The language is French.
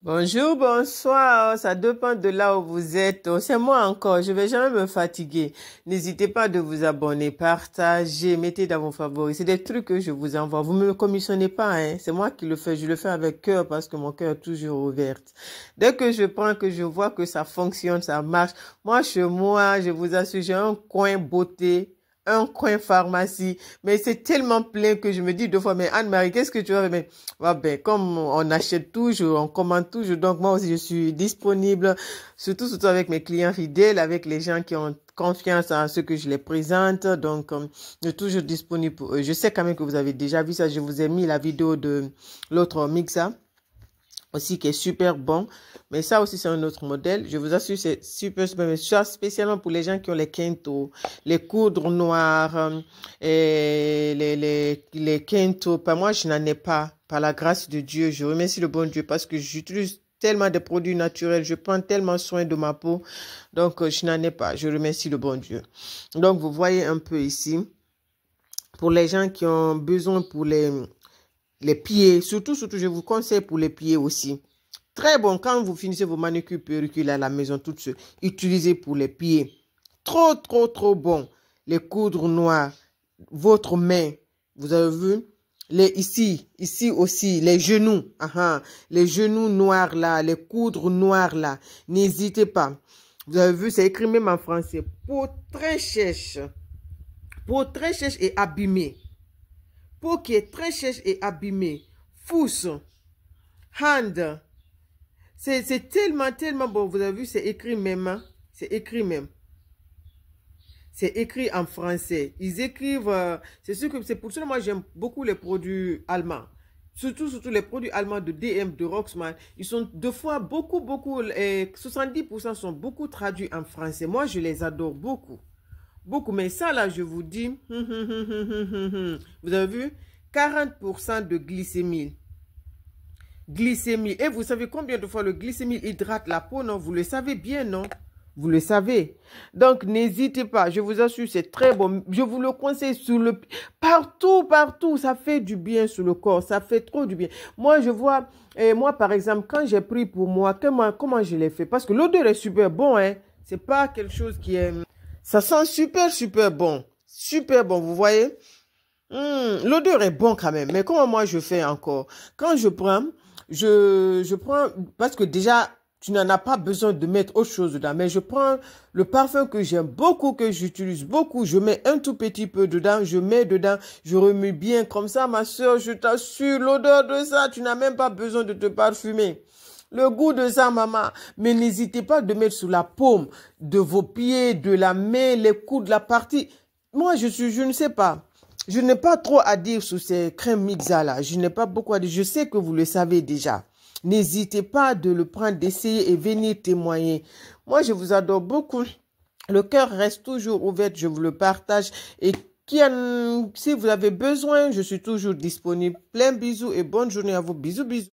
Bonjour, bonsoir, ça dépend de là où vous êtes. C'est moi encore, je vais jamais me fatiguer. N'hésitez pas de vous abonner, partager, mettez dans vos favoris. C'est des trucs que je vous envoie. Vous me commissionnez pas, hein. C'est moi qui le fais. Je le fais avec cœur parce que mon cœur est toujours ouvert. Dès que je prends, que je vois que ça fonctionne, ça marche. Moi, chez moi, je vous assure, j'ai un coin beauté, un coin pharmacie, mais c'est tellement plein que je me dis deux fois, mais Anne-Marie, qu'est-ce que tu vas faire? Mais, ben, comme on achète toujours, on commande toujours, donc moi aussi je suis disponible, surtout avec mes clients fidèles, avec les gens qui ont confiance en ce que je les présente, donc je suis toujours disponible pour eux. Je sais quand même que vous avez déjà vu ça, je vous ai mis la vidéo de l'autre mixa aussi qui est super bon, mais ça aussi c'est un autre modèle. Je vous assure c'est super mais ça spécialement pour les gens qui ont les quintaux, les coudres noirs et les quintaux. Pas moi je n'en ai pas, par la grâce de Dieu. Je remercie le bon Dieu parce que j'utilise tellement de produits naturels, je prends tellement soin de ma peau, donc je n'en ai pas. Je remercie le bon Dieu. Donc vous voyez un peu ici pour les gens qui ont besoin pour les pieds, surtout, je vous conseille pour les pieds aussi. Très bon, quand vous finissez vos manucures, perrucules à la maison, toutes ceux, utilisez pour les pieds. Trop, trop, trop bon. Les coudres noirs, votre main, vous avez vu? Ici aussi, les genoux, les genoux noirs là, les coudres noirs là, n'hésitez pas. Vous avez vu, c'est écrit même en français. Peau très sèche et abîmée. Peau qui est très sèche et abîmée. Fousse. Hand. C'est tellement bon. Vous avez vu, c'est écrit même. Hein? C'est écrit même. C'est écrit en français. Ils écrivent. C'est pour ça que moi j'aime beaucoup les produits allemands. Surtout les produits allemands de DM, de Roxman. Ils sont deux fois beaucoup, 70% sont beaucoup traduits en français. Moi, je les adore beaucoup. Beaucoup, mais ça là, je vous dis, vous avez vu, 40% de glycémie. Glycémie. Et vous savez combien de fois le glycémie hydrate la peau, non? Vous le savez bien, non? Vous le savez. Donc, n'hésitez pas. Je vous assure, c'est très bon. Je vous le conseille partout. Ça fait du bien sur le corps. Ça fait trop du bien. Moi, je vois, moi, par exemple, quand j'ai pris pour moi, comment je l'ai fait? Parce que l'odeur est super bon, hein. C'est pas quelque chose qui est... Ça sent super bon. Super bon, vous voyez? L'odeur est bon quand même. Mais comment moi je fais encore? Quand je prends, je prends, parce que déjà, tu n'en as pas besoin de mettre autre chose dedans. Mais je prends le parfum que j'aime beaucoup, que j'utilise beaucoup. Je mets un tout petit peu dedans, je mets dedans, je remue bien. Comme ça, ma soeur, je t'assure, l'odeur de ça, tu n'as même pas besoin de te parfumer. Le goût de ça, maman. Mais n'hésitez pas de mettre sous la paume de vos pieds, de la main, les coudes, la partie. Moi, je ne sais pas. Je n'ai pas trop à dire sur ces crèmes mixa là. Je n'ai pas beaucoup à dire. Je sais que vous le savez déjà. N'hésitez pas de le prendre, d'essayer et venir témoigner. Moi, je vous adore beaucoup. Le cœur reste toujours ouvert. Je vous le partage. Et si vous avez besoin, je suis toujours disponible. Plein bisous et bonne journée à vous. Bisous.